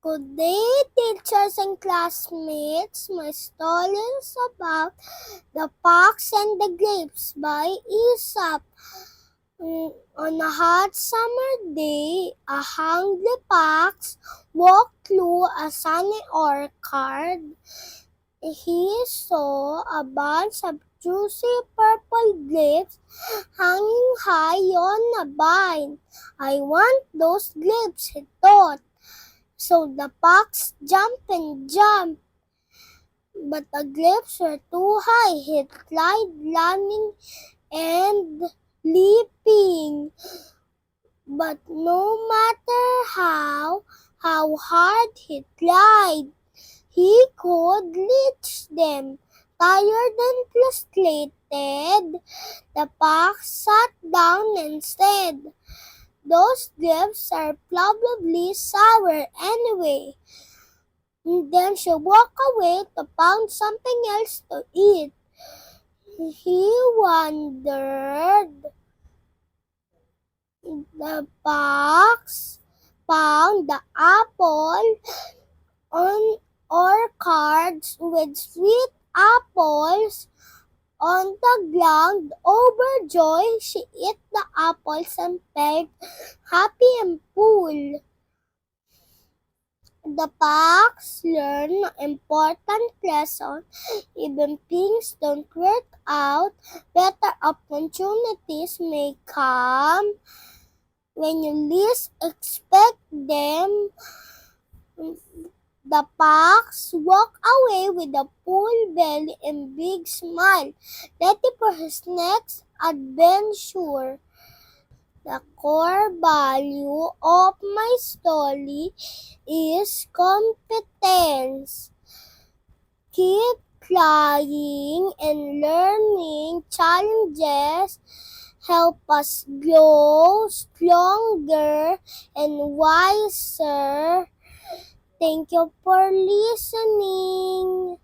Good day, teachers and classmates. My story is about The Fox and the Grapes by Aesop. On a hot summer day, a hungry fox walked through a sunny orchard. He saw a bunch of juicy purple grapes hanging high on a vine. I want those grapes, he thought. So the fox jumped and jumped, but the grapes were too high. He tried running and leaping, but no matter how hard he tried, he could reach them. Tired and frustrated, the fox sat down and said, "Those grapes are probably sour anyway." Then she walked away to find something else to eat. He wondered. The fox found the apple on orchards with sweet apples on the ground. Overjoyed, she ate the apples and felt happy and full. The fox learned an important lesson. Even things don't work out, better opportunities may come when you least expect them. The fox walked away with a full belly and big smile, ready for his next adventure. The core value of my story is competence. Keep trying and learning. Challenges help us grow stronger and wiser. Thank you for listening.